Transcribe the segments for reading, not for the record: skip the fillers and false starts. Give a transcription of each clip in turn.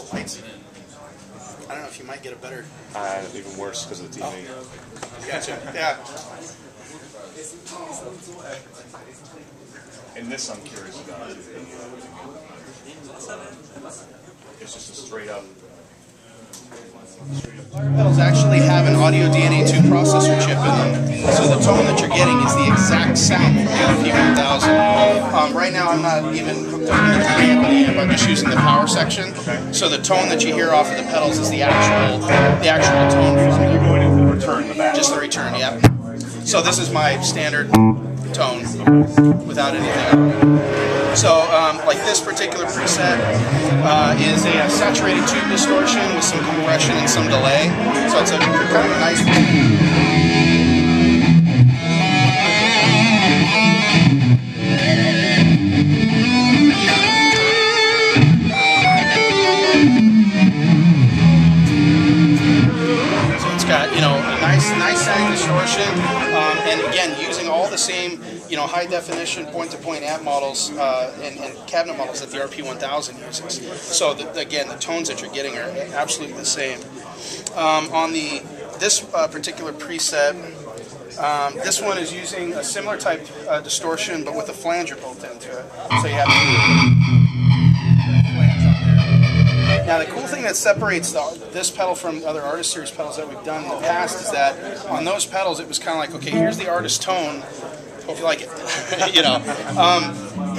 the lights. I don't know if you might get a better... Even worse because of the TV. Oh. Gotcha, yeah. And this I'm curious about. It's just a straight up... LYRA pedals actually have an audio DNA2 processor chip in them, so the tone that you're getting is the exact sound from the LP1000. Right now I'm not even hooked up to the amp, I'm just using the power section, so the tone that you hear off of the pedals is the actual tone from You're going into the return, the back. just the return, yep. So this is my standard tone without anything. So, like this particular preset is a saturated tube distortion with some compression and some delay. So it's a kind of a nice. So it's got, you know, a nice sound distortion, and again using all the same, you know, high definition point-to-point amp models and cabinet models that the RP1000 uses. So again, the tones that you're getting are absolutely the same. On this particular preset, this one is using a similar type distortion, but with a flanger built into it. So you have now the cool thing that separates this pedal from other Artist Series pedals that we've done in the past is that on those pedals it was kind of like, okay, here's the artist tone. Hope you like it, you know.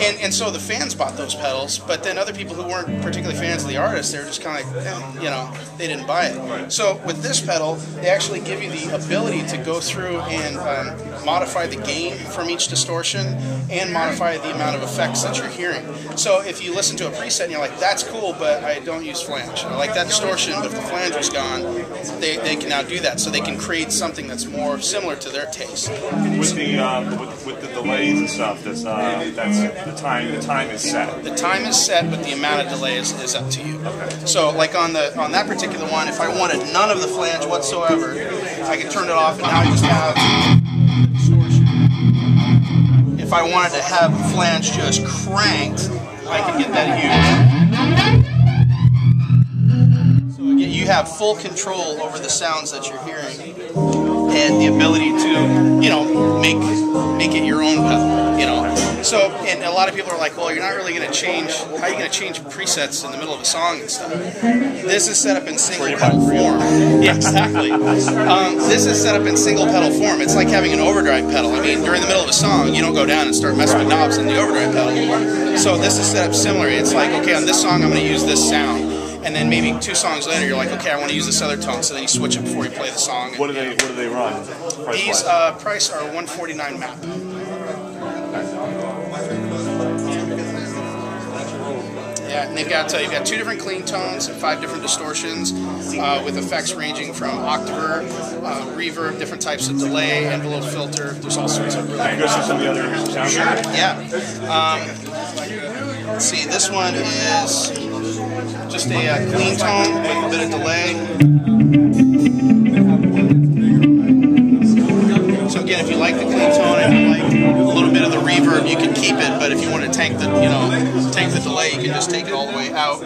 And so the fans bought those pedals, but then other people who weren't particularly fans of the artist, they were just kind of like, you know, they didn't buy it. So with this pedal, they actually give you the ability to go through and modify the gain from each distortion and modify the amount of effects that you're hearing. So if you listen to a preset and you're like, that's cool, but I don't use flange. I like that distortion, but if the flange was gone, they can now do that. So they can create something that's more similar to their taste. With the delays and stuff, that's the time is set. The time is set, but the amount of delay is up to you. Okay. So like on that particular one, if I wanted none of the flange whatsoever, I could turn it off and now I just have distortion. If I wanted to have the flange just cranked, I could get that huge. So again, you have full control over the sounds that you're hearing and the ability to, you know, make it your own pedal, you know. So, and a lot of people are like, well, you're not really going to change, how are you going to change presets in the middle of a song and stuff? This is set up in single pedal form. Yeah, exactly. This is set up in single pedal form. It's like having an overdrive pedal. I mean, during the middle of a song, you don't go down and start messing with knobs in the overdrive pedal. So this is set up similar. It's like, okay, on this song, I'm going to use this sound. And then maybe 2 songs later, you're like, okay, I want to use this other tone. So then you switch it before you play the song. What do they run? These price are $149 map. Yeah, and you've got 2 different clean tones and 5 different distortions, with effects ranging from octaver, reverb, different types of delay, envelope filter. There's all sorts of really cool stuff. Some of the other sounds. Sure. Yeah. Let's see. This one is just a clean tone with a bit of delay. So again, if you like the clean tone and you like a little bit of the reverb, you can keep it. But if you want to tank the delay, you can just take it all the way out.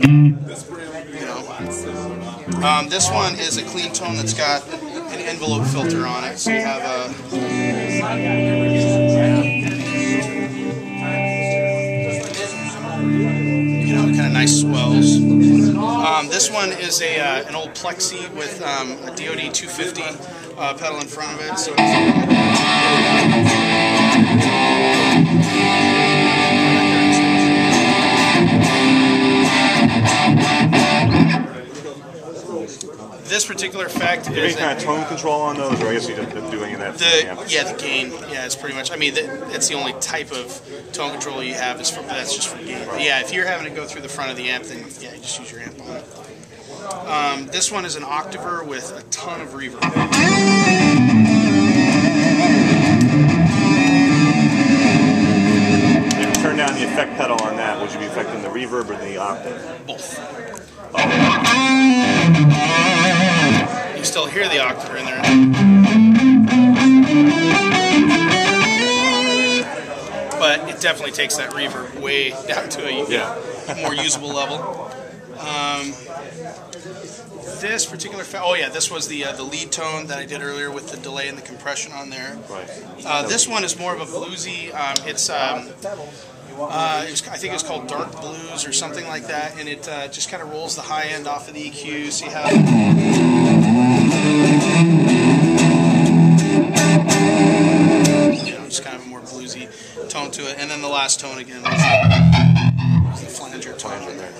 You know. This one is a clean tone that's got an envelope filter on it. So you have a. Kind of nice swells. This one is an old Plexi with a DoD 250 pedal in front of it. So this particular effect is any kind of tone control on those, or I guess you don't do any of that. The gain. Yeah, it's pretty much. I mean, it's the only type of tone control you have. That's just for gain. But yeah, if you're having to go through the front of the amp, then yeah, you just use your amp on it. This one is an octaver with a ton of reverb. If you turn down the effect pedal on that, would you be affecting the reverb or the octave? Both. You still hear the octaver in there. But it definitely takes that reverb way down to a more usable level. This particular, oh yeah, this was the lead tone that I did earlier with the delay and the compression on there. Right. This one is more of a bluesy. I think it's called Dark Blues or something like that, and it just kind of rolls the high end off of the EQ. So you have. Just kind of a more bluesy tone to it, and then the last tone again was the flanger tone in there.